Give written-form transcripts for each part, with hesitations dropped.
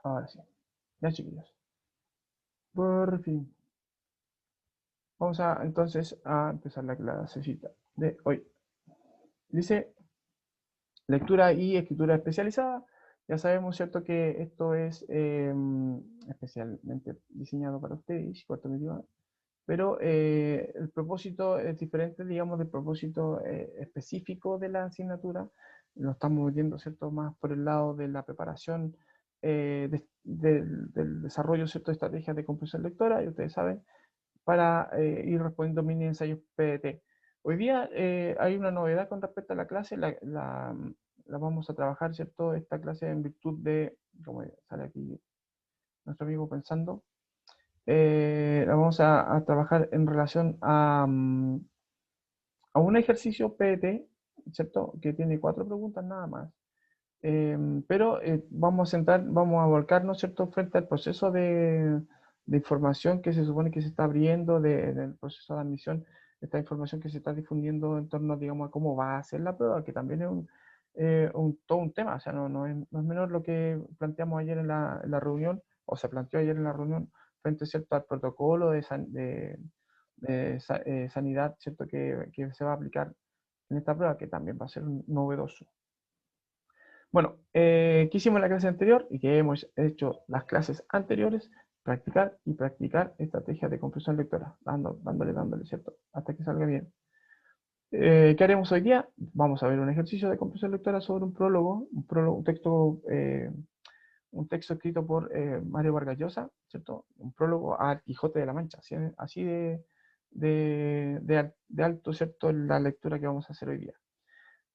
Ahora sí. Ya, chiquillos. Por fin. Vamos a entonces a empezar la clasecita de hoy. Dice lectura y escritura especializada. Ya sabemos, ¿cierto?, que esto es especialmente diseñado para ustedes, cuarto medio, pero el propósito es diferente, digamos, del propósito específico de la asignatura. Nos estamos metiendo, ¿cierto?, más por el lado de la preparación del desarrollo, ¿cierto?, de estrategias de comprensión lectora, y ustedes saben, para ir respondiendo mini ensayos PDT. Hoy día hay una novedad con respecto a la clase, la vamos a trabajar, ¿cierto?, esta clase en virtud de, como sale aquí nuestro amigo pensando, la vamos a trabajar en relación a un ejercicio PDT, ¿cierto?, que tiene 4 preguntas nada más. Pero vamos a volcarnos, ¿cierto?, frente al proceso de información que se supone que se está abriendo, del proceso de admisión, esta información que se está difundiendo en torno, digamos, a cómo va a ser la prueba, que también es todo un tema. O sea, no es menor lo que planteamos ayer en la reunión, o se planteó ayer en la reunión, frente, ¿cierto?, al protocolo de sanidad, ¿cierto?, que se va a aplicar en esta prueba, que también va a ser novedoso. Bueno, ¿qué hicimos en la clase anterior y que hemos hecho las clases anteriores? Practicar y practicar estrategias de comprensión lectora, dándole, ¿cierto?, hasta que salga bien. ¿Qué haremos hoy día? Vamos a ver un ejercicio de comprensión lectora sobre un prólogo, un texto escrito por Mario Vargas Llosa, ¿cierto? Un prólogo al Quijote de la Mancha, así de alto, ¿cierto?, la lectura que vamos a hacer hoy día.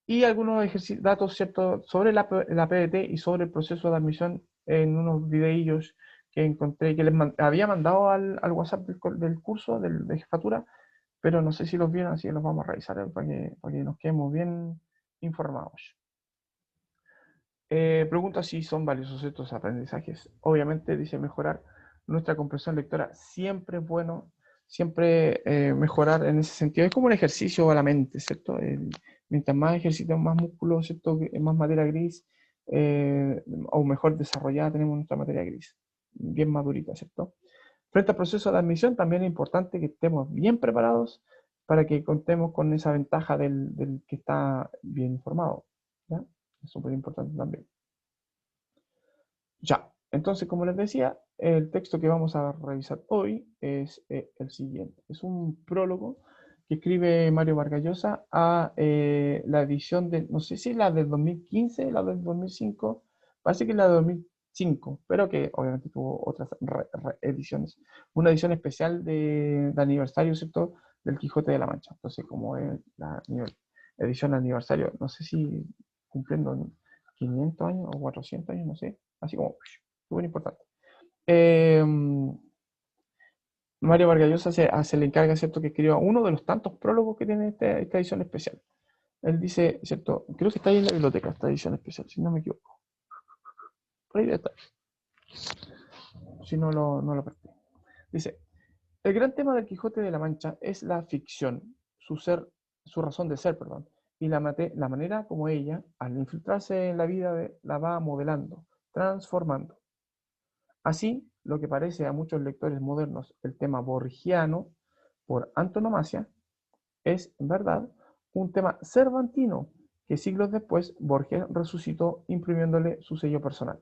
Y algunos datos, ¿cierto?, sobre la PDT y sobre el proceso de admisión en unos videillos que encontré, que había mandado al WhatsApp del curso, de jefatura, pero no sé si los vieron, así que los vamos a revisar para que nos quedemos bien informados. Pregunta si son valiosos estos aprendizajes. Obviamente dice mejorar nuestra comprensión lectora. Siempre es bueno, siempre mejorar en ese sentido. Es como un ejercicio a la mente, ¿cierto? Mientras más ejercitamos, más músculo, ¿cierto?, más materia gris, o mejor desarrollada tenemos nuestra materia gris, bien madurita, ¿cierto? Frente al proceso de admisión, también es importante que estemos bien preparados para que contemos con esa ventaja del que está bien informado, ¿ya? Es súper importante también. Ya, entonces, como les decía, el texto que vamos a revisar hoy es el siguiente. Es un prólogo que escribe Mario Vargas Llosa a la edición de, no sé si la del 2015, la del 2005, parece que es la de 2005, pero que obviamente tuvo otras ediciones. Una edición especial de aniversario, ¿cierto?, del Quijote de la Mancha. Entonces, como es la edición de aniversario, no sé si cumpliendo 500 años o 400 años, no sé, así como súper importante. Eh, Mario Vargas Llosa se le encarga, ¿cierto?, que escriba uno de los tantos prólogos que tiene esta edición especial. Él dice, ¿cierto?, creo que está ahí en la biblioteca esta edición especial, si no me equivoco. Por ahí debe estar, si no lo perdí. Dice, el gran tema del Quijote de la Mancha es la ficción, su razón de ser, perdón, y la manera como ella, al infiltrarse en la vida, la va modelando, transformando. Así, lo que parece a muchos lectores modernos el tema borgiano por antonomasia, es, en verdad, un tema cervantino que siglos después Borges resucitó imprimiéndole su sello personal.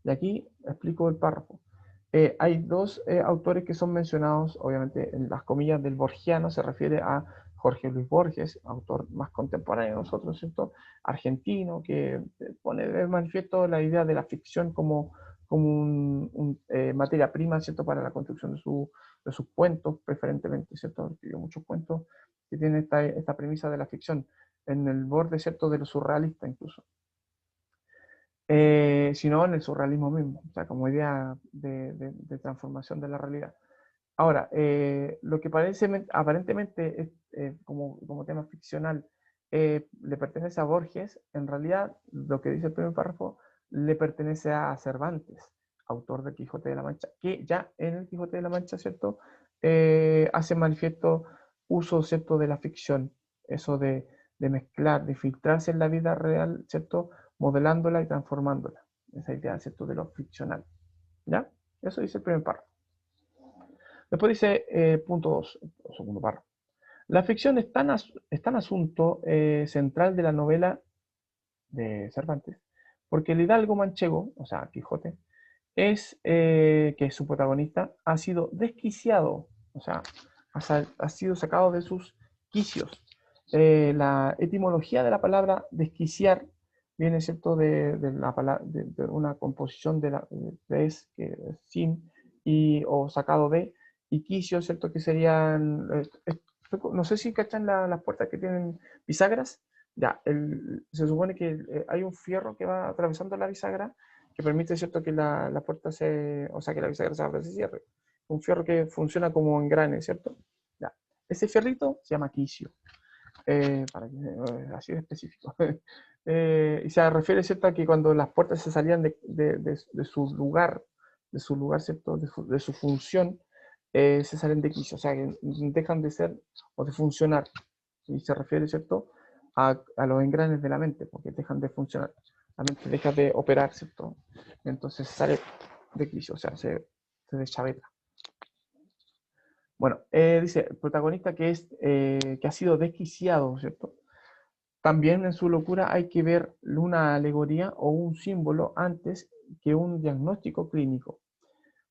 Y aquí explico el párrafo. Hay dos autores que son mencionados, obviamente, en las comillas del borgiano, se refiere a Jorge Luis Borges, autor más contemporáneo de nosotros, ¿cierto?, argentino, que pone de manifiesto la idea de la ficción como materia prima, ¿cierto?, para la construcción de sus cuentos, preferentemente, ¿cierto?, escribió muchos cuentos que tiene esta premisa de la ficción, en el borde, ¿cierto?, de lo surrealista incluso. Sino en el surrealismo mismo, o sea, como idea de transformación de la realidad. Ahora, lo que aparentemente es como tema ficcional le pertenece a Borges, en realidad lo que dice el primer párrafo le pertenece a Cervantes, autor del Quijote de la Mancha, que ya en el Quijote de la Mancha, ¿cierto?, hace manifiesto uso, ¿cierto?, de la ficción, eso de mezclar, de filtrarse en la vida real, ¿cierto?, modelándola y transformándola, esa idea, ¿cierto?, de lo ficcional. ¿Ya? Eso dice el primer párrafo. Después dice punto 2, el segundo párrafo. La ficción es tan asunto central de la novela de Cervantes, porque el hidalgo manchego, o sea, Quijote, que es su protagonista, ha sido desquiciado, o sea, ha sido sacado de sus quicios. La etimología de la palabra desquiciar viene, ¿cierto?, de una composición de es, que es sin, o sacado de, y quicios, ¿cierto?, que serían, no sé si cachan las puertas que tienen bisagras. Ya, se supone que hay un fierro que va atravesando la bisagra que permite, ¿cierto?, que la puerta o sea, que la bisagra se abra y se cierre. Un fierro que funciona como engrane, ¿cierto? Ya. Ese fierrito se llama quicio, así de específico. Y se refiere, ¿cierto?, a que cuando las puertas se salían de su lugar, ¿cierto?, de su función, se salen de quicio, o sea, que dejan de ser o de funcionar. Y se refiere, ¿cierto?, a los engranes de la mente, porque dejan de funcionar. La mente deja de operar, ¿cierto? Entonces sale de quicio, o sea, se deschaveta. Bueno, dice, el protagonista que ha sido desquiciado, ¿cierto? También en su locura hay que ver una alegoría o un símbolo antes que un diagnóstico clínico.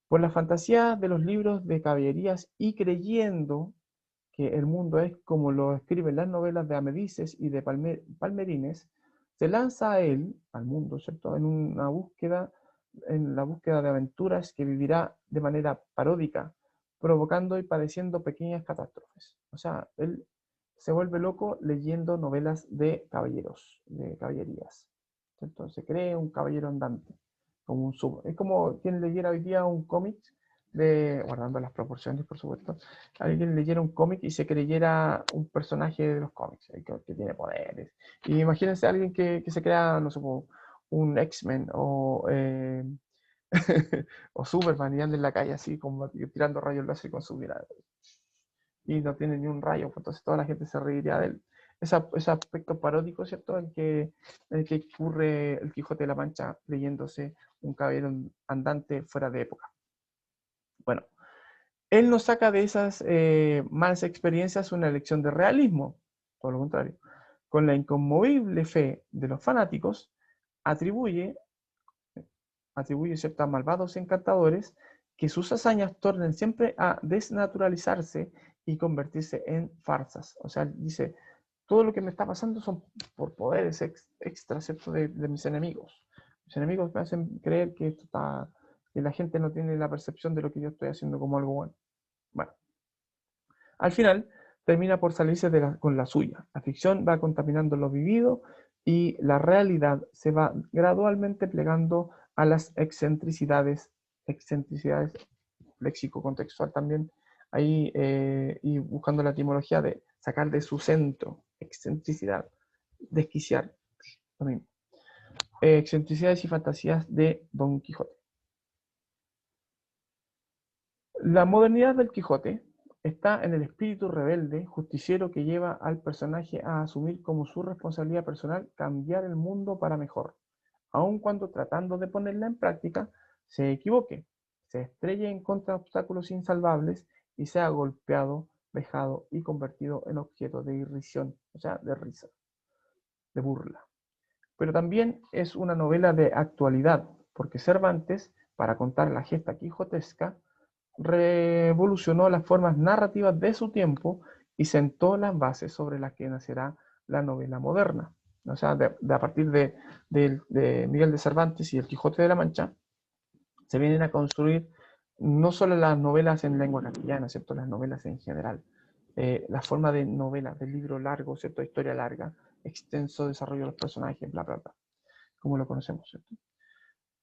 Por la fantasía de los libros de caballerías y creyendo que el mundo es como lo escriben las novelas de Amedises y de Palmerines, se lanza a él, al mundo, ¿cierto?, en la búsqueda de aventuras que vivirá de manera paródica, provocando y padeciendo pequeñas catástrofes. O sea, él se vuelve loco leyendo novelas de caballeros, de caballerías. Entonces se cree un caballero andante, es como quien leyera hoy día un cómic guardando las proporciones, por supuesto, alguien leyera un cómic y se creyera un personaje de los cómics, que tiene poderes. Y imagínense a alguien que se crea, no sé, un X-Men o Superman y anda en la calle así, como tirando rayos láser con su mirada. Y no tiene ni un rayo, pues entonces toda la gente se reiría de él. Ese aspecto paródico, ¿cierto? El que ocurre el Quijote de la Mancha leyéndose un caballero andante fuera de época. Bueno, él nos saca de esas malas experiencias una lección de realismo, todo lo contrario. Con la inconmovible fe de los fanáticos, atribuye, ¿cierto?, a malvados encantadores que sus hazañas tornen siempre a desnaturalizarse y convertirse en farsas. O sea, dice, todo lo que me está pasando son por poderes extras, ¿cierto?, de mis enemigos. Mis enemigos me hacen creer que la gente no tiene la percepción de lo que yo estoy haciendo como algo bueno. Bueno, al final termina por salirse con la suya. La ficción va contaminando lo vivido y la realidad se va gradualmente plegando a las excentricidades léxico-contextual también, ahí y buscando la etimología de sacar de su centro, excentricidad, desquiciar, lo mismo. Excentricidades y fantasías de Don Quijote. La modernidad del Quijote está en el espíritu rebelde, justiciero que lleva al personaje a asumir como su responsabilidad personal cambiar el mundo para mejor, aun cuando tratando de ponerla en práctica se equivoque, se estrelle en contra de obstáculos insalvables y sea golpeado, vejado y convertido en objeto de irrisión, o sea, de risa, de burla. Pero también es una novela de actualidad, porque Cervantes, para contar la gesta quijotesca, revolucionó las formas narrativas de su tiempo y sentó las bases sobre las que nacerá la novela moderna. O sea, a partir de Miguel de Cervantes y el Quijote de la Mancha, se vienen a construir no solo las novelas en lengua castellana, ¿cierto?, las novelas en general, la forma de novela, de libro largo, ¿cierto?, historia larga, extenso desarrollo de los personajes, bla, bla, bla, como lo conocemos, ¿cierto?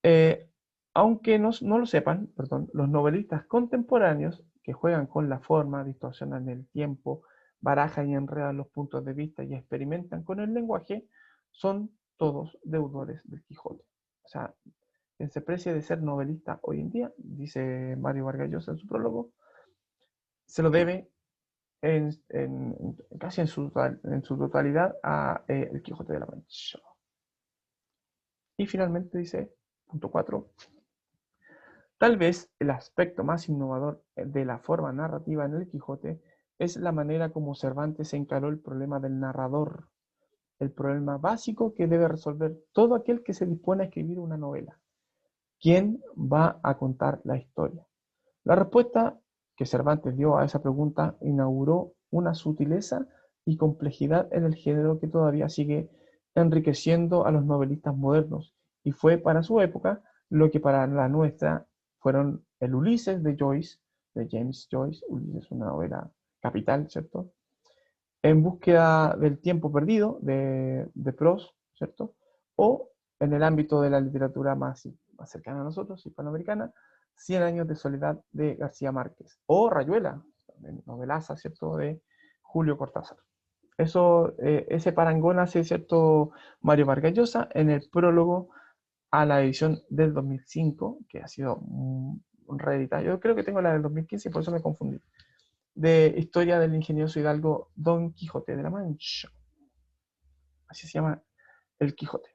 Eh, Aunque no lo sepan, perdón, los novelistas contemporáneos que juegan con la forma, distorsionan el tiempo, barajan y enredan los puntos de vista y experimentan con el lenguaje, son todos deudores del Quijote. O sea, quien se precie de ser novelista hoy en día, dice Mario Vargas Llosa en su prólogo, se lo debe casi en su totalidad a El Quijote de la Mancha. Y finalmente dice, punto 4, Tal vez el aspecto más innovador de la forma narrativa en el Quijote es la manera como Cervantes encaró el problema del narrador, el problema básico que debe resolver todo aquel que se dispone a escribir una novela. ¿Quién va a contar la historia? La respuesta que Cervantes dio a esa pregunta inauguró una sutileza y complejidad en el género que todavía sigue enriqueciendo a los novelistas modernos, y fue para su época lo que para la nuestra fueron el Ulises de Joyce, de James Joyce. Ulises es una novela capital, ¿cierto? En búsqueda del tiempo perdido de Proust, ¿cierto? O en el ámbito de la literatura más cercana a nosotros, hispanoamericana, Cien años de soledad de García Márquez, o Rayuela, novelaza, ¿cierto?, de Julio Cortázar. Ese parangón hace, ¿cierto?, Mario Vargas Llosa en el prólogo a la edición del 2005, que ha sido reeditada. Yo creo que tengo la del 2015 y por eso me confundí. De Historia del ingenioso hidalgo Don Quijote de la Mancha. Así se llama El Quijote.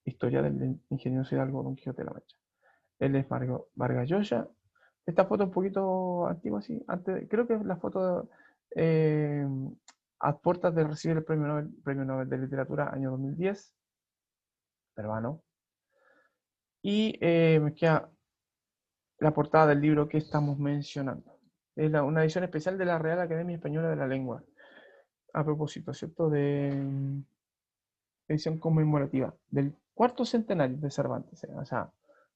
Historia del ingenioso hidalgo Don Quijote de la Mancha. Él es Vargas Llosa. Esta foto es un poquito antigua, sí. Creo que es la foto eh, a puertas de recibir el Premio Nobel de Literatura año 2010, peruano. Y me queda la portada del libro que estamos mencionando. Es una edición especial de la Real Academia Española de la Lengua. A propósito, ¿cierto? De edición conmemorativa del cuarto centenario de Cervantes. O sea,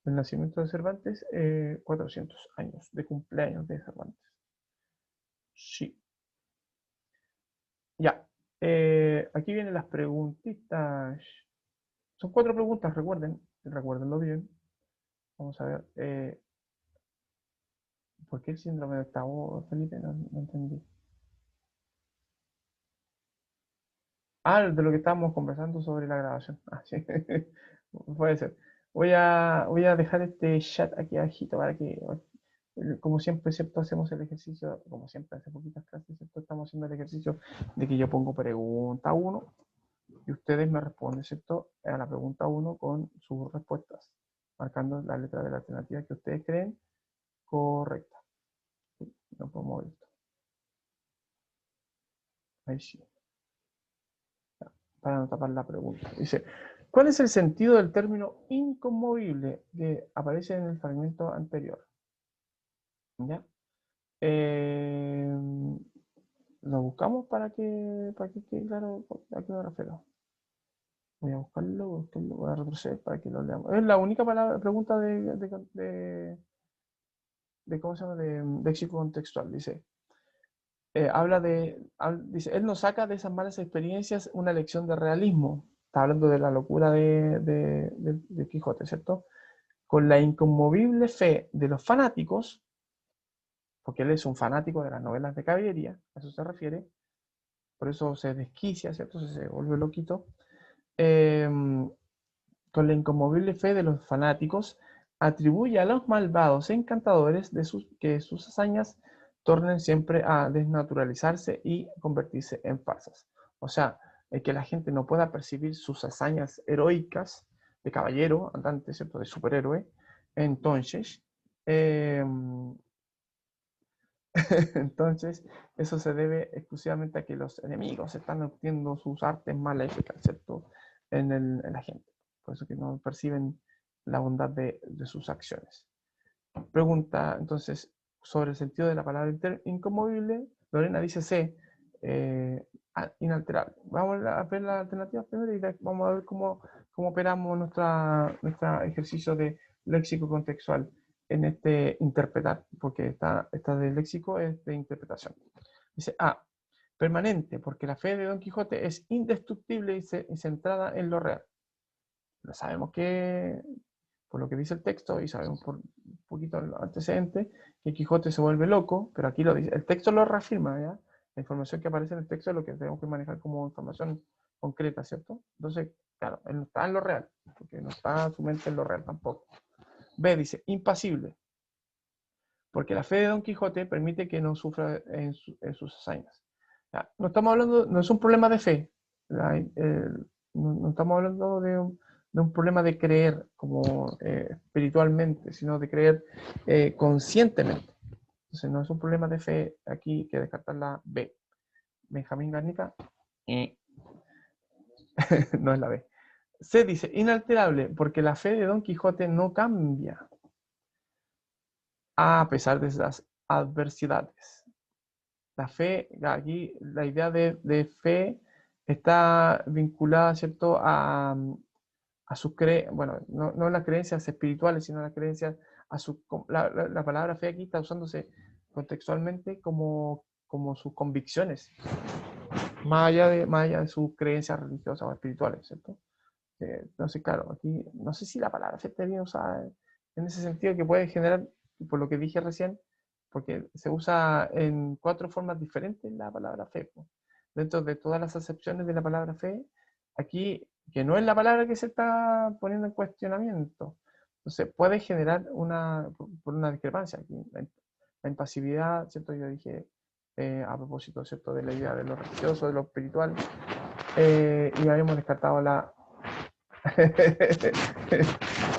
el nacimiento de Cervantes, 400 años de cumpleaños de Cervantes. Sí. Ya. Aquí vienen las preguntitas. Son 4 preguntas, recuérdenlo bien. Vamos a ver. ¿Por qué el síndrome de octavo, Felipe? No entendí. Ah, de lo que estábamos conversando sobre la grabación. Ah, sí. Puede ser. Voy a dejar este chat aquí abajito para que, como siempre, ¿cierto? Hacemos el ejercicio, como siempre, hace poquitas clases, ¿cierto? Estamos haciendo el ejercicio de que yo pongo pregunta 1 y ustedes me responden, ¿cierto? A la pregunta 1 con sus respuestas, marcando la letra de la alternativa que ustedes creen correcta. Sí, no puedo mover esto. Ahí sí. Para no tapar la pregunta. Dice, ¿cuál es el sentido del término inconmovible que aparece en el fragmento anterior? ¿Ya? Eh, lo buscamos para que quede claro a qué me refiero. Voy a buscarlo, voy a retroceder para que lo leamos. Es la única pregunta de ¿cómo se llama? De léxico contextual. Dice, dice, él nos saca de esas malas experiencias una lección de realismo. Está hablando de la locura de Quijote, ¿cierto? Con la inconmovible fe de los fanáticos, porque él es un fanático de las novelas de caballería, a eso se refiere, por eso se desquicia, ¿cierto? Se vuelve loquito. Eh, con la inconmovible fe de los fanáticos, atribuye a los malvados encantadores que sus hazañas tornen siempre a desnaturalizarse y convertirse en farsas. O sea, el que la gente no pueda percibir sus hazañas heroicas de caballero, andante, ¿cierto? De superhéroe, entonces, eh, entonces, eso se debe exclusivamente a que los enemigos están obteniendo sus artes maléficas, ¿cierto? En la gente. Por eso que no perciben la bondad de sus acciones. Pregunta, entonces, sobre el sentido de la palabra inconmovible, Lorena dice C, inalterable. Vamos a ver las alternativas primero y vamos a ver cómo operamos nuestro ejercicio de léxico contextual en este interpretar, porque esta de léxico es de interpretación. Dice A, permanente, porque la fe de Don Quijote es indestructible y centrada en lo real. Lo sabemos que, por lo que dice el texto, y sabemos por un poquito el antecedente, que Quijote se vuelve loco, pero aquí lo dice, el texto lo reafirma, ¿ya? La información que aparece en el texto es lo que tenemos que manejar como información concreta, ¿cierto? Entonces, claro, él no está en lo real, porque no está su mente en lo real tampoco. B dice, impasible, porque la fe de Don Quijote permite que no sufra en sus hazañas. Ya, no estamos hablando, no es un problema de fe, no estamos hablando no es un problema de creer como espiritualmente, sino de creer conscientemente. Entonces no es un problema de fe, aquí hay que descartar la B. Benjamín Garnica, no es la B. C dice, inalterable, porque la fe de Don Quijote no cambia a pesar de las adversidades. La fe, aquí la idea de fe está vinculada, ¿cierto?, a sus creencias, bueno, no las creencias espirituales, sino las creencias, la palabra fe aquí está usándose contextualmente como sus convicciones, más allá de sus creencias religiosas o espirituales, ¿cierto? Entonces, claro, aquí no sé si la palabra fe está bien usada en ese sentido, que puede generar, por lo que dije recién, porque se usa en 4 formas diferentes la palabra fe. Pues. Dentro de todas las acepciones de la palabra fe, aquí, que no es la palabra que se está poniendo en cuestionamiento, entonces puede generar por una discrepancia. Aquí, la impasividad, ¿cierto? Yo dije a propósito, ¿cierto?, de la idea de lo religioso, de lo espiritual, y habíamos descartado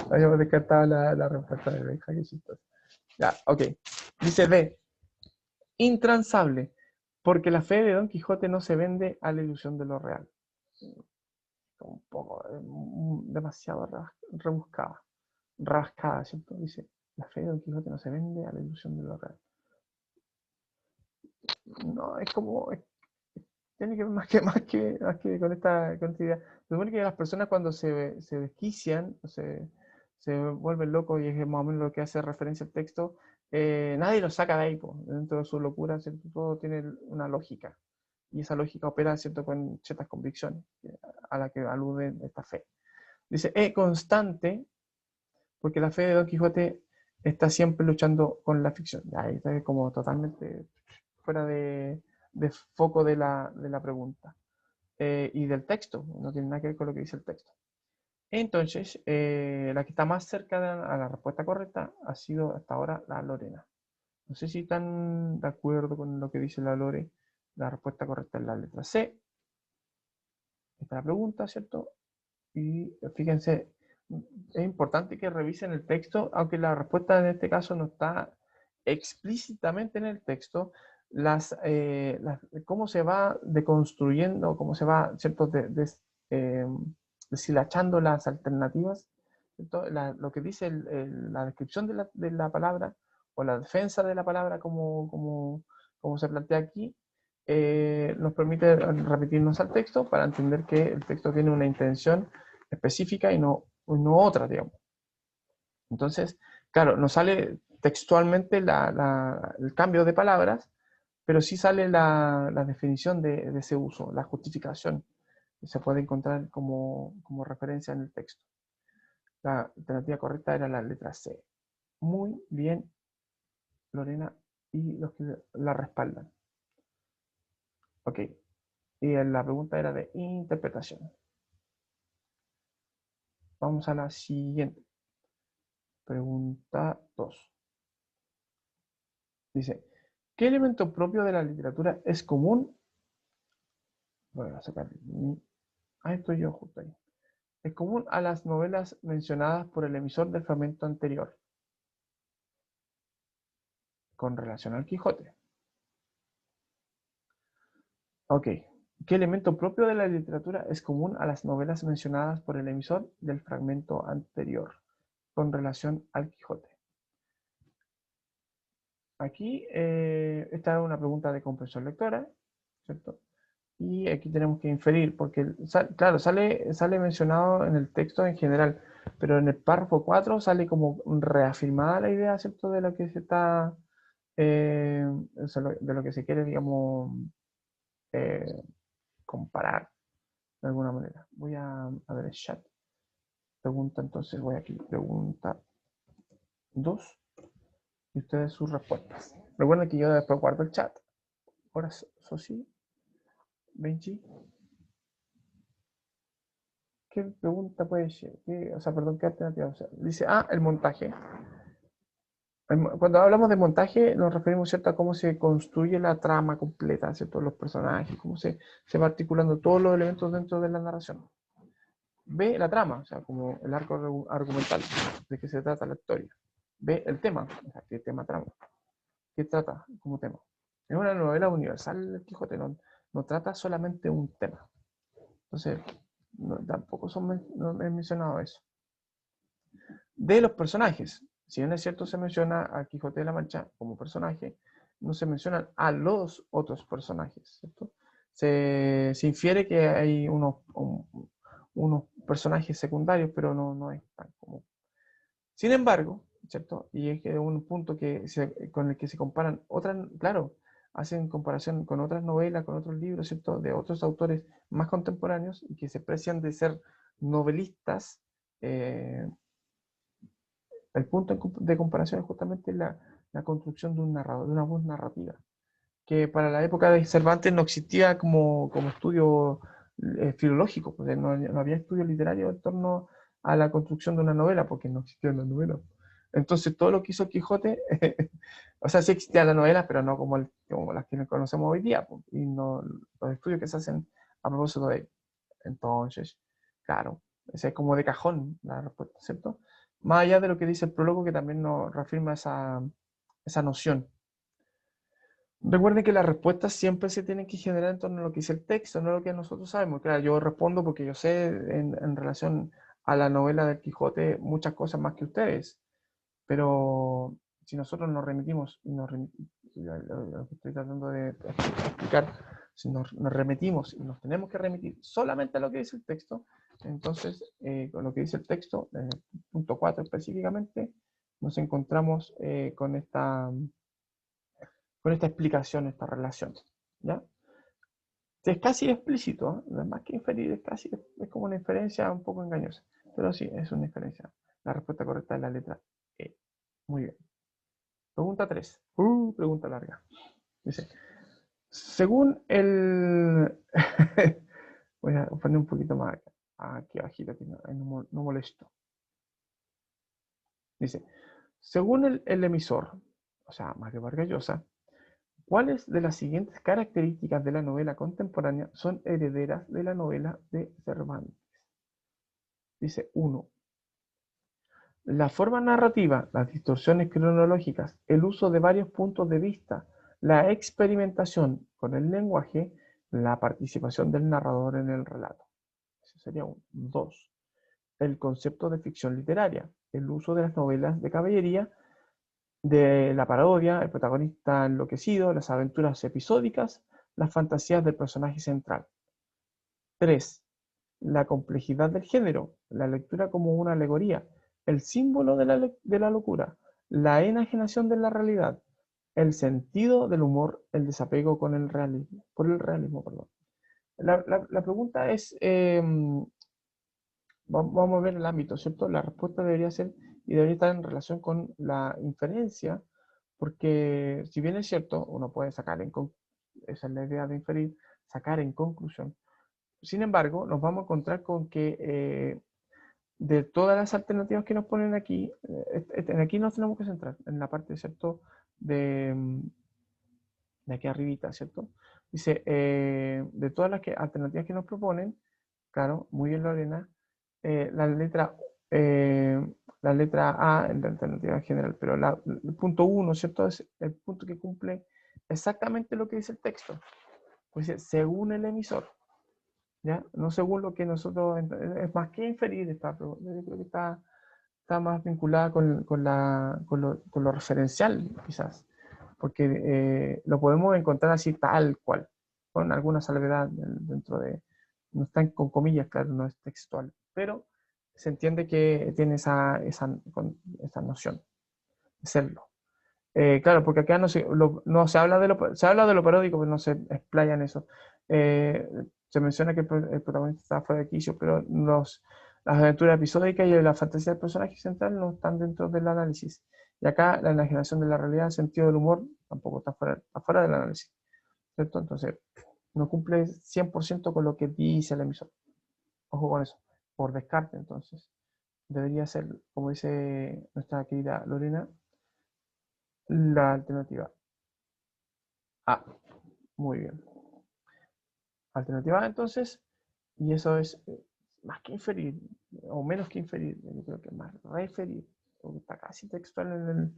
habíamos descartado la respuesta de Benja, que chistoso. Ya, ok. Dice B, intransable, porque la fe de Don Quijote no se vende a la ilusión de lo real. Un poco, demasiado rebuscada, rascada, ¿cierto? Dice, la fe de Don Quijote no se vende a la ilusión de lo real. No, es como, tiene que ver más que con esta idea. Se supone que las personas cuando se desquician, se vuelven locos, y es más o menos lo que hace referencia al texto, nadie lo saca de ahí, po. Dentro de su locura, ¿cierto? Todo tiene una lógica. Y esa lógica opera, ¿cierto?, con ciertas convicciones a la que alude esta fe. Dice, constante, porque la fe de Don Quijote está siempre luchando con la ficción. Ahí está como totalmente fuera de foco de la pregunta. Y del texto, no tiene nada que ver con lo que dice el texto. Entonces, la que está más cerca a la respuesta correcta ha sido hasta ahora la Lorena. No sé si están de acuerdo con lo que dice la Lore. La respuesta correcta es la letra C. Esta es la pregunta, ¿cierto? Y fíjense, es importante que revisen el texto, aunque la respuesta en este caso no está explícitamente en el texto, cómo se va deconstruyendo, cómo se va, ¿cierto?, deshilachando las alternativas, ¿cierto? Lo que dice la descripción de la palabra, o la defensa de la palabra, como se plantea aquí, nos permite repetirnos al texto para entender que el texto tiene una intención específica y no otra, digamos. Entonces, claro, no sale textualmente el cambio de palabras, pero sí sale la definición de ese uso, la justificación, que se puede encontrar como referencia en el texto. La alternativa correcta era la letra C. Muy bien, Lorena, y los que la respaldan. Ok, y la pregunta era de interpretación. Vamos a la siguiente. Pregunta 2. Dice, ¿qué elemento propio de la literatura es común? Voy a sacar. Estoy yo justo ahí. Es común a las novelas mencionadas por el emisor del fragmento anterior, con relación al Quijote. Ok. ¿Qué elemento propio de la literatura es común a las novelas mencionadas por el emisor del fragmento anterior, con relación al Quijote? Aquí, esta es una pregunta de comprensión lectora, ¿cierto? Y aquí tenemos que inferir, porque, claro, sale mencionado en el texto en general, pero en el párrafo 4 sale como reafirmada la idea, ¿cierto?, de lo que se está, de lo que se quiere, digamos, comparar de alguna manera. Voy a ver el chat. Pregunta, entonces voy aquí, pregunta 2, y ustedes sus respuestas. Recuerden que yo después guardo el chat. Ahora, Sosi, Benji. ¿Qué pregunta puede ser? ¿Qué alternativa? O sea, dice, el montaje. Cuando hablamos de montaje, nos referimos, ¿cierto?, a cómo se construye la trama completa, ¿cierto?, los personajes, cómo se va articulando todos los elementos dentro de la narración. B, la trama, o sea, como el arco argumental, de qué se trata la historia. B, el tema, o sea, qué tema trama, qué trata como tema. Es una novela universal, el Quijote, no trata solamente un tema. Entonces, tampoco no he mencionado eso. De los personajes, si bien es cierto se menciona a Quijote de la Mancha como personaje, no se mencionan a los otros personajes, ¿cierto? Se infiere que hay unos personajes secundarios, pero no es tan común. Sin embargo, ¿cierto? Y es que un punto con el que se comparan otras, claro, hacen comparación con otras novelas, con otros libros, ¿cierto? De otros autores más contemporáneos y que se precian de ser novelistas. El punto de comparación es justamente la construcción de un narrador, de una voz narrativa, que para la época de Cervantes no existía como estudio filológico, porque no había estudio literario en torno a la construcción de una novela, porque no existía la novela. Entonces todo lo que hizo Quijote, o sea, sí existía la novela, pero no como las que conocemos hoy día, pues, y no los estudios que se hacen a propósito de ello. Entonces, claro, ese es como de cajón la respuesta, ¿cierto? Más allá de lo que dice el prólogo, que también nos reafirma esa noción. Recuerden que las respuestas siempre se tienen que generar en torno a lo que dice el texto, no a lo que nosotros sabemos. Claro, yo respondo porque yo sé en relación a la novela del Quijote muchas cosas más que ustedes, pero si nosotros nos remitimos, lo que estoy tratando de explicar, si nos remitimos y nos tenemos que remitir solamente a lo que dice el texto, entonces con lo que dice el texto, en el punto 4 específicamente, nos encontramos con esta explicación, esta relación. ¿Ya? Es casi explícito, ¿eh? Más que inferir, es como una inferencia un poco engañosa, pero sí, es una inferencia. La respuesta correcta es la letra E. Muy bien. Pregunta 3. Pregunta larga. Dice, según el... Voy a poner un poquito más acá, aquí abajito, que no molesto. Dice, según el emisor, o sea, Mario Vargas Llosa, ¿cuáles de las siguientes características de la novela contemporánea son herederas de la novela de Cervantes? Dice 1. La forma narrativa, las distorsiones cronológicas, el uso de varios puntos de vista, la experimentación con el lenguaje, la participación del narrador en el relato. Eso sería 1. 2. El concepto de ficción literaria, el uso de las novelas de caballería, de la parodia, el protagonista enloquecido, las aventuras episódicas, las fantasías del personaje central. 3. La complejidad del género, la lectura como una alegoría, el símbolo de la locura, la enajenación de la realidad, el sentido del humor, el desapego con el realismo, por el realismo, perdón. La pregunta es, vamos a ver el ámbito, ¿cierto? La respuesta debería ser y debería estar en relación con la inferencia, porque si bien es cierto, uno puede sacar esa es la idea de inferir, sacar en conclusión. Sin embargo, nos vamos a encontrar con que de todas las alternativas que nos ponen aquí, aquí nos tenemos que centrar, en la parte, ¿cierto? De aquí arribita, ¿cierto? Dice, de todas las alternativas que nos proponen, claro, muy bien Lorena, eh, la letra, eh, la letra A en la alternativa general, pero el punto 1, ¿cierto? Es el punto que cumple exactamente lo que dice el texto. Pues según el emisor, ¿ya? No según lo que nosotros, es más que inferir, yo creo que está más vinculada con lo referencial, quizás, porque lo podemos encontrar así tal cual, con alguna salvedad dentro no está con comillas, claro, no es textual, pero se entiende que tiene esa noción de serlo. Claro, porque acá no se habla se habla de lo paródico, pero no se explaya en eso. Eh, Se menciona que el protagonista está fuera de quicio, pero las aventuras episódicas y la fantasía del personaje central no están dentro del análisis. Y acá la imaginación de la realidad, el sentido del humor, tampoco está fuera del análisis, ¿cierto? Entonces, no cumple 100% con lo que dice el emisor. Ojo con eso, por descarte, entonces. Debería ser, como dice nuestra querida Lorena, la alternativa A. Muy bien. Alternativa A, entonces, y eso es más que inferir, o menos que inferir, yo creo que más referir, porque está casi textual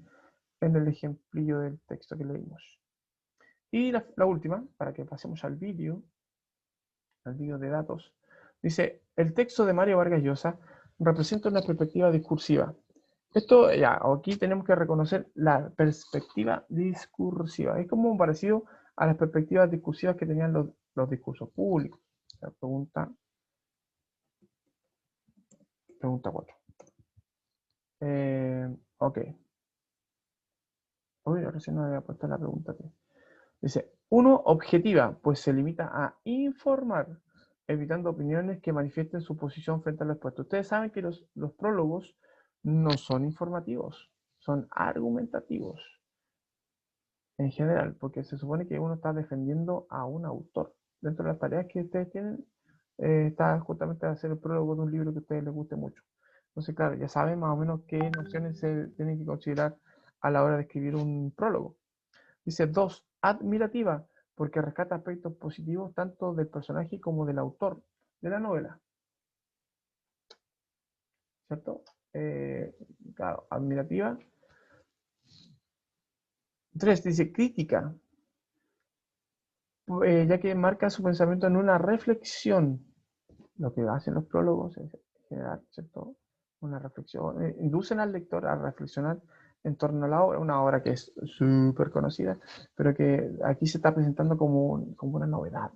en el ejemplillo del texto que leímos. Y la última, para que pasemos al vídeo de datos, dice, el texto de Mario Vargas Llosa representa una perspectiva discursiva. Esto, ya, aquí tenemos que reconocer la perspectiva discursiva. Es como un parecido a las perspectivas discursivas que tenían los discursos públicos. La pregunta 4. Ok. Uy, recién no había puesto la pregunta aquí. Dice, 1. Objetiva, pues se limita a informar, evitando opiniones que manifiesten su posición frente a lo expuesto. Ustedes saben que los prólogos no son informativos, son argumentativos en general, porque se supone que uno está defendiendo a un autor. Dentro de las tareas que ustedes tienen, está justamente hacer el prólogo de un libro que a ustedes les guste mucho. Entonces, claro, ya saben más o menos qué nociones se tienen que considerar a la hora de escribir un prólogo. Dice 2, admirativa, porque rescata aspectos positivos tanto del personaje como del autor de la novela. ¿Cierto? Claro, admirativa. 3, dice crítica, ya que marca su pensamiento en una reflexión. Lo que hacen los prólogos es generar, ¿cierto?, una reflexión, inducen al lector a reflexionar en torno a la obra, una obra que es súper conocida, pero que aquí se está presentando como una novedad,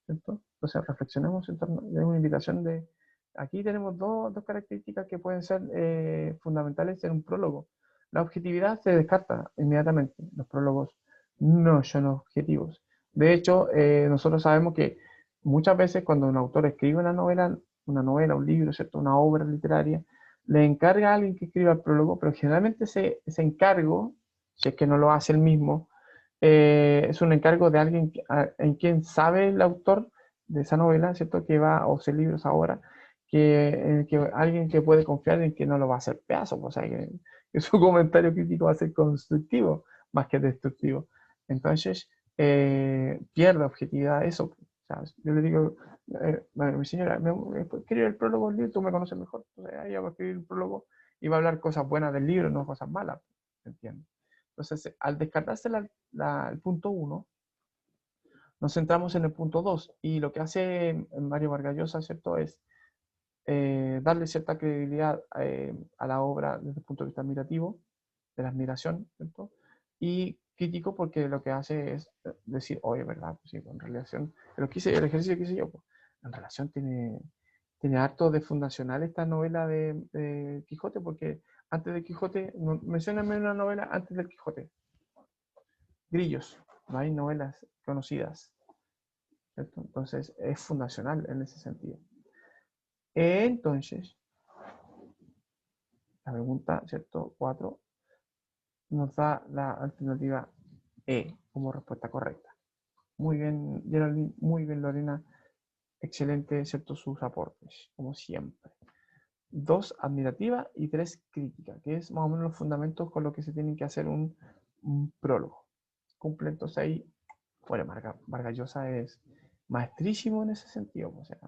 ¿cierto? Entonces reflexionemos en torno, es una invitación de, aquí tenemos dos características que pueden ser fundamentales en un prólogo. La objetividad se descarta inmediatamente, los prólogos no son objetivos. De hecho, nosotros sabemos que muchas veces cuando un autor escribe una novela, un libro, ¿cierto?, una obra literaria, le encarga a alguien que escriba el prólogo, pero generalmente ese encargo, si es que no lo hace él mismo, es un encargo de alguien en quien sabe el autor de esa novela, ¿cierto?, que va, o ese libro, esa obra, que alguien que puede confiar en que no lo va a hacer pedazos, o sea, que su comentario crítico va a ser constructivo más que destructivo. Entonces, pierde objetividad eso. O sea, yo le digo, mi señora, ¿me puede escribir el prólogo del libro? Tú me conoces mejor. Entonces, ella va a escribir el prólogo y va a hablar cosas buenas del libro, no cosas malas. ¿Entiendes? Entonces, al descartarse el punto 1, nos centramos en el punto 2. Y lo que hace Mario Vargas Llosa, ¿cierto?, es darle cierta credibilidad a la obra desde el punto de vista admirativo, de la admiración, ¿cierto? Y crítico porque lo que hace es decir, oye, ¿verdad? Pues sí, en relación, el ejercicio que hice yo, pues, en relación tiene harto de fundacional esta novela de Quijote, porque antes de Quijote, mencióname una novela antes del Quijote. Grillos, no hay novelas conocidas, ¿cierto? Entonces es fundacional en ese sentido. Entonces, la pregunta, ¿cierto? 4 nos da la alternativa E como respuesta correcta. Muy bien, Geraldine, muy bien, Lorena. Excelente, ¿cierto?, sus aportes, como siempre. 2, admirativa, y 3, crítica, que es más o menos los fundamentos con los que se tienen que hacer un prólogo. Cumple entonces ahí, bueno, Vargas Llosa es maestrísimo en ese sentido, o sea,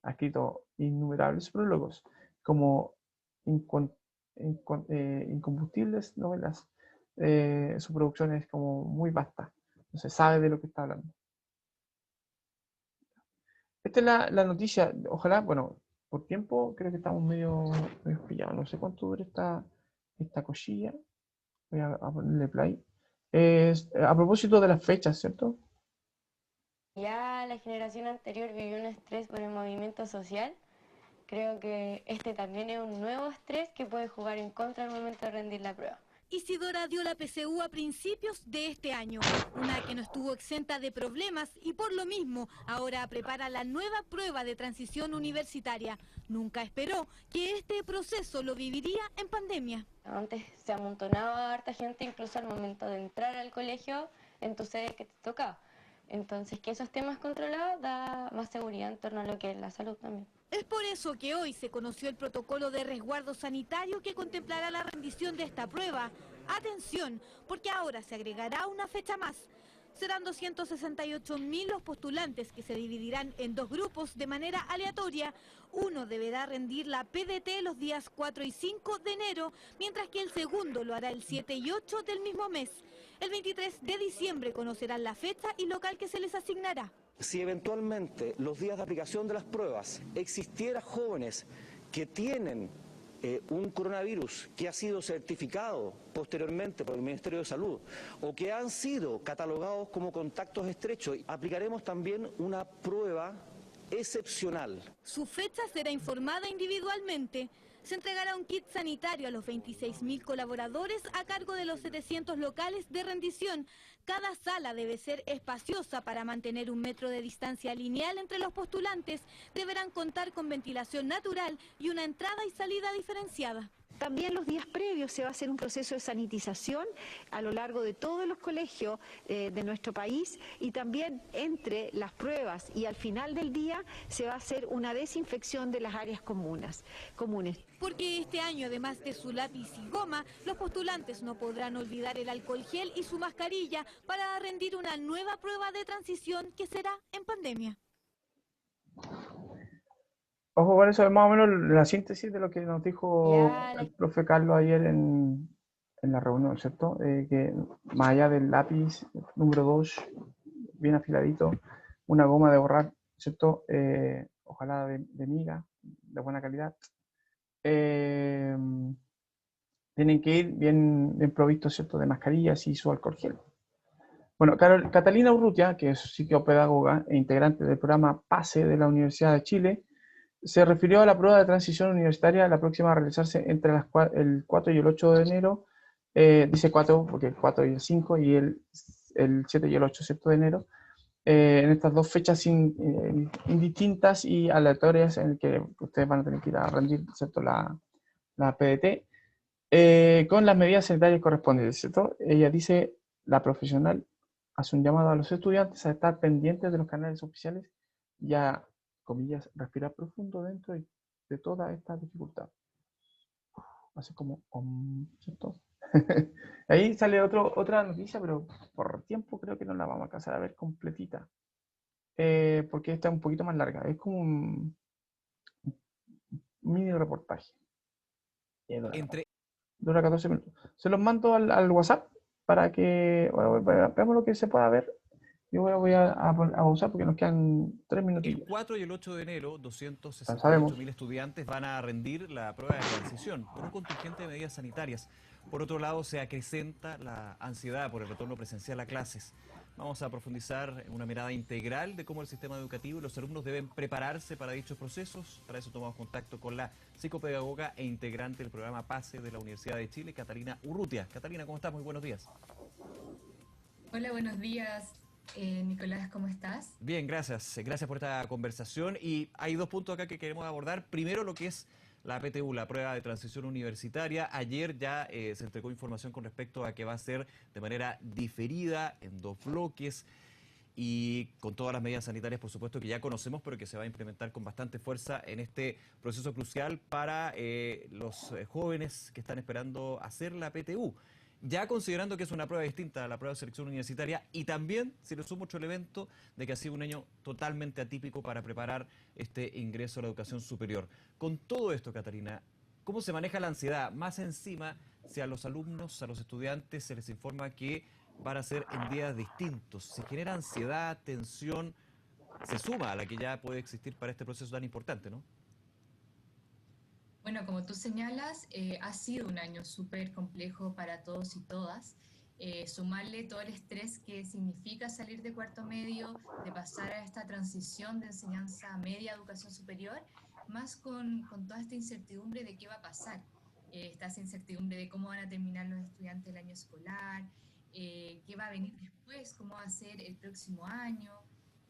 ha escrito innumerables prólogos, como incombustibles novelas. Su producción es como muy vasta, entonces sabe de lo que está hablando. Esta es la noticia, ojalá, bueno, por tiempo creo que estamos medio pillados, no sé cuánto dura esta cosilla, voy a ponerle play. A propósito de las fechas, ¿cierto? Ya la generación anterior vivió un estrés por el movimiento social. Creo que este también es un nuevo estrés que puede jugar en contra al momento de rendir la prueba. Isidora dio la PSU a principios de este año, una que no estuvo exenta de problemas y por lo mismo ahora prepara la nueva prueba de transición universitaria. Nunca esperó que este proceso lo viviría en pandemia. Antes se amontonaba harta gente incluso al momento de entrar al colegio en tu sede que te tocaba. Entonces que eso esté más controlado da más seguridad en torno a lo que es la salud también. Es por eso que hoy se conoció el protocolo de resguardo sanitario que contemplará la rendición de esta prueba. Atención, porque ahora se agregará una fecha más. Serán 268.000 los postulantes que se dividirán en dos grupos de manera aleatoria. Uno deberá rendir la PDT los días 4 y 5 de enero, mientras que el segundo lo hará el 7 y 8 del mismo mes. El 23 de diciembre conocerán la fecha y local que se les asignará. Si eventualmente los días de aplicación de las pruebas existiera jóvenes que tienen un coronavirus que ha sido certificado posteriormente por el Ministerio de Salud o que han sido catalogados como contactos estrechos, aplicaremos también una prueba excepcional. Su fecha será informada individualmente. Se entregará un kit sanitario a los 26.000 colaboradores a cargo de los 700 locales de rendición. Cada sala debe ser espaciosa para mantener 1 metro de distancia lineal entre los postulantes. Deberán contar con ventilación natural y una entrada y salida diferenciada. También los días previos se va a hacer un proceso de sanitización a lo largo de todos los colegios de nuestro país, y también entre las pruebas y al final del día se va a hacer una desinfección de las áreas comunes. Porque este año, además de su lápiz y goma, los postulantes no podrán olvidar el alcohol gel y su mascarilla para rendir una nueva prueba de transición que será en pandemia. Ojo con eso, es más o menos la síntesis de lo que nos dijo Ya, el profe Carlos ayer en la reunión, ¿cierto? Que más allá del lápiz número 2, bien afiladito, una goma de borrar, ¿cierto? Ojalá de miga, de buena calidad. Tienen que ir bien provistos, ¿cierto? De mascarillas y su alcohol gel. Bueno, Catalina Urrutia, que es psicopedagoga e integrante del programa PASE de la Universidad de Chile, se refirió a la prueba de transición universitaria, la próxima a realizarse entre el 4 y el 8 de enero. Dice 4 porque el 4 y el 5 y el 7 y el 8, ¿cierto? De enero. En estas dos fechas indistintas y aleatorias en que ustedes van a tener que ir a rendir, ¿cierto? La PDT, con las medidas sanitarias correspondientes, ¿cierto? Ella dice, la profesional hace un llamado a los estudiantes a estar pendientes de los canales oficiales y a, comillas, respirar profundo dentro de toda esta dificultad. Así como, ¿cierto? Ahí sale otra noticia, pero por tiempo creo que no la vamos a alcanzar a ver completita. Porque esta es un poquito más larga. Es como un mini reportaje. Dura 14 minutos. Se los mando al WhatsApp para que veamos lo que se pueda ver. Yo voy a pausar porque nos quedan 3 minutillos. El 4 y el 8 de enero, Sabemos. 268.000 estudiantes van a rendir la prueba de transición por un contingente de medidas sanitarias. Por otro lado, se acrecenta la ansiedad por el retorno presencial a clases. Vamos a profundizar en una mirada integral de cómo el sistema educativo y los alumnos deben prepararse para dichos procesos. Para eso tomamos contacto con la psicopedagoga e integrante del programa PASE de la Universidad de Chile, Catalina Urrutia. Catalina, ¿cómo estás? Muy buenos días. Hola, buenos días. Nicolás, ¿cómo estás? Bien, gracias. Gracias por esta conversación. Y hay dos puntos acá que queremos abordar. Primero, lo que es la PTU, la prueba de transición universitaria. Ayer ya se entregó información con respecto a que va a ser de manera diferida, en 2 bloques, y con todas las medidas sanitarias, por supuesto, que ya conocemos, pero que se va a implementar con bastante fuerza en este proceso crucial para los jóvenes que están esperando hacer la PTU. Ya considerando que es una prueba distinta a la prueba de selección universitaria, y también se le suma otro elemento de que ha sido un año totalmente atípico para preparar este ingreso a la educación superior. Con todo esto, Catalina, ¿cómo se maneja la ansiedad? Más encima, si a los alumnos, a los estudiantes se les informa que van a ser en días distintos. ¿Se genera ansiedad, tensión? Se suma a la que ya puede existir para este proceso tan importante, ¿no? Bueno, como tú señalas, ha sido un año súper complejo para todos y todas. Sumarle todo el estrés que significa salir de cuarto medio, de pasar a esta transición de enseñanza media a educación superior, más con toda esta incertidumbre de qué va a pasar. Esta incertidumbre de cómo van a terminar los estudiantes el año escolar, qué va a venir después, cómo va a ser el próximo año.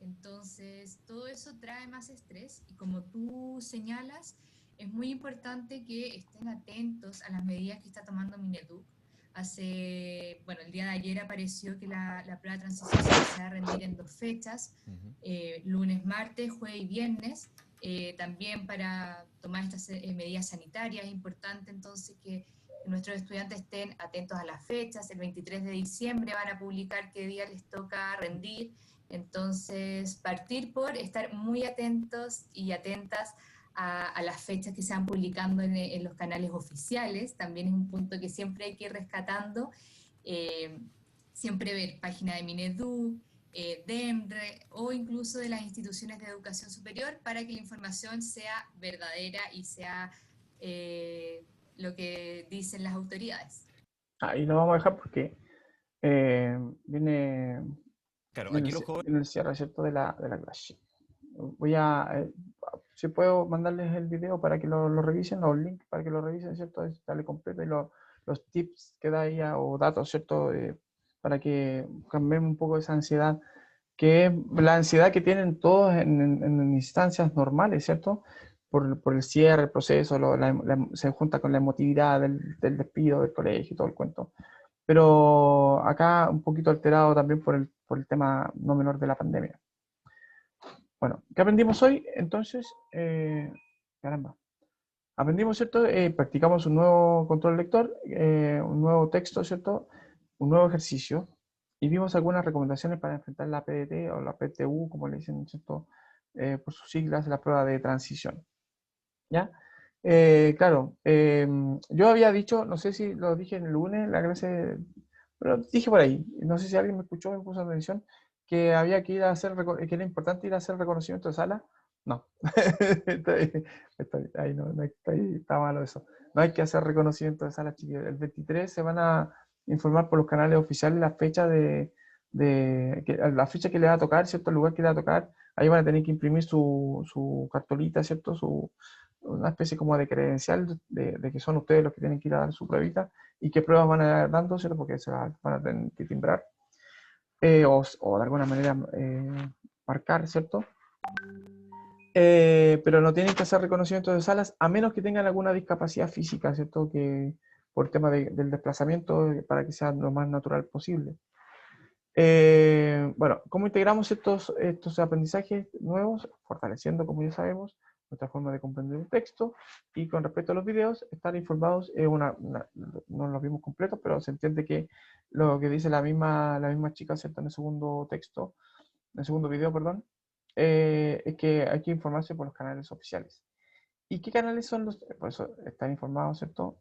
Entonces, todo eso trae más estrés y, como tú señalas, es muy importante que estén atentos a las medidas que está tomando Mineduc. El día de ayer apareció que la prueba de transición se va a rendir en 2 fechas, lunes, martes, jueves y viernes. También para tomar estas medidas sanitarias es importante entonces que nuestros estudiantes estén atentos a las fechas. El 23 de diciembre van a publicar qué día les toca rendir. Entonces, partir por estar muy atentos y atentas a las fechas que se van publicando en los canales oficiales. También es un punto que siempre hay que ir rescatando. Siempre ver página de Minedu, de EMRE o incluso de las instituciones de educación superior para que la información sea verdadera y sea lo que dicen las autoridades. Ahí lo vamos a dejar porque viene, Claro, viene aquí los jóvenes... viene el cierre, ¿cierto? de la clase. Voy a, si puedo mandarles el video para que lo revisen, o el link para que lo revisen, ¿cierto? Darle completo y los tips que da ella o datos, ¿cierto? Para que cambiemos un poco esa ansiedad, que es la ansiedad que tienen todos en instancias normales, ¿cierto? Por el cierre, el proceso, se junta con la emotividad del despido del colegio y todo el cuento. Pero acá un poquito alterado también por el tema no menor de la pandemia. Bueno, ¿qué aprendimos hoy? Entonces, caramba. Aprendimos, ¿cierto? Practicamos un nuevo control lector, un nuevo texto, ¿cierto? Un nuevo ejercicio. Y vimos algunas recomendaciones para enfrentar la PDT o la PTU, como le dicen, ¿cierto? Por sus siglas, la prueba de transición. ¿Ya? Claro, yo había dicho, no sé si lo dije el lunes en la clase, pero dije por ahí, no sé si alguien me escuchó, me puso atención, que había que ir a hacer, que era importante ir a hacer reconocimiento de sala. No, ahí no, está malo eso. No hay que hacer reconocimiento de sala, chiquillos. El 23 se van a informar por los canales oficiales la fecha la fecha que le va a tocar, ¿cierto? El lugar que le va a tocar. Ahí van a tener que imprimir su cartolita, ¿cierto? Una especie como de credencial de que son ustedes los que tienen que ir a dar su pruebita y qué pruebas van a ir dando, ¿cierto? Porque se van a tener que timbrar o de alguna manera marcar, ¿cierto? Pero no tienen que hacer reconocimiento de salas a menos que tengan alguna discapacidad física, ¿cierto? Que por el tema del desplazamiento para que sea lo más natural posible. Bueno, ¿cómo integramos estos aprendizajes nuevos? Fortaleciendo, como ya sabemos, nuestra forma de comprender un texto, y con respecto a los videos, estar informados no los vimos completos, pero se entiende que lo que dice la misma chica, ¿cierto? En el segundo texto, en el segundo video, perdón, es que hay que informarse por los canales oficiales. ¿Y qué canales son los? Por eso estar informados, ¿cierto?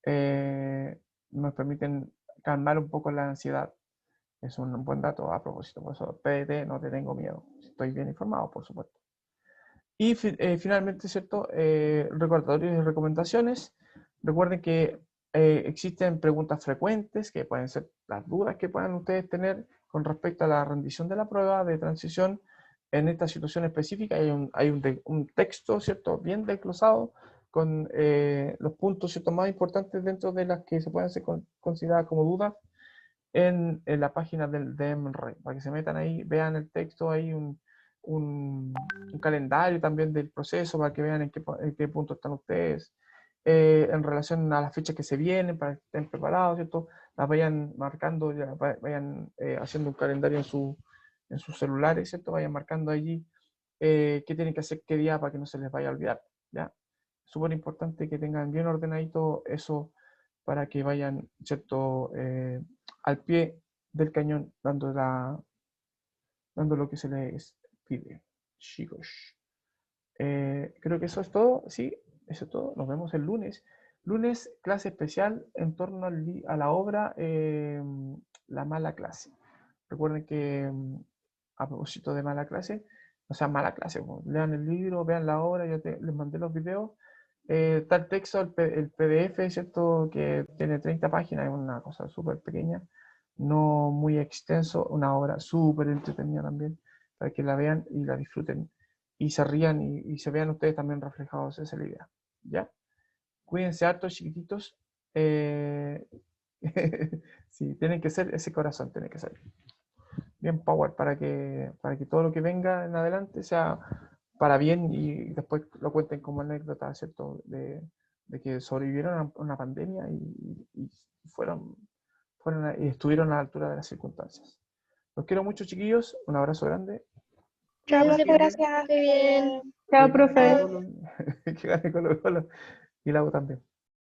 Nos permiten calmar un poco la ansiedad. Es un buen dato a propósito. Por eso, PDT, no te tengo miedo. Estoy bien informado, por supuesto. Y finalmente, ¿cierto? Recordatorios y recomendaciones. Recuerden que existen preguntas frecuentes, que pueden ser las dudas que puedan ustedes tener con respecto a la rendición de la prueba de transición en esta situación específica. Hay un texto, ¿cierto? Bien desglosado con los puntos, ¿cierto? Más importantes dentro de las que se pueden ser consideradas como dudas en la página del EMRE, para que se metan ahí, vean el texto, hay un calendario también del proceso para que vean en qué punto están ustedes, en relación a las fechas que se vienen, para que estén preparados, ¿cierto? Las vayan marcando, vayan haciendo un calendario en sus celulares, ¿cierto? Vayan marcando allí qué tienen que hacer qué día para que no se les vaya a olvidar, ¿ya? Súper importante que tengan bien ordenadito eso para que vayan, ¿cierto? Al pie del cañón, dando lo que se les pide, chicos. Creo que eso es todo, sí, eso es todo. Nos vemos el lunes. Lunes, clase especial en torno a la obra La Mala Clase. Recuerden que, a propósito de mala clase, o sea, mala clase, lean el libro, vean la obra, les mandé los videos. Está el texto, el PDF, ¿cierto? Que tiene 30 páginas, es una cosa súper pequeña, no muy extenso, una obra súper entretenida también, para que la vean y la disfruten y se rían y se vean ustedes también reflejados, esa es la idea, ¿ya? Cuídense harto, chiquititos. Sí, tienen que ser, ese corazón tiene que ser bien power para que todo lo que venga en adelante sea para bien y después lo cuenten como anécdota, ¿cierto? De que sobrevivieron a una pandemia y y estuvieron a la altura de las circunstancias. Los quiero mucho, chiquillos. Un abrazo grande. Chao, profe, gracias. Muy bien. Chao, profe. Que gane Colo Colo. Y la hago también.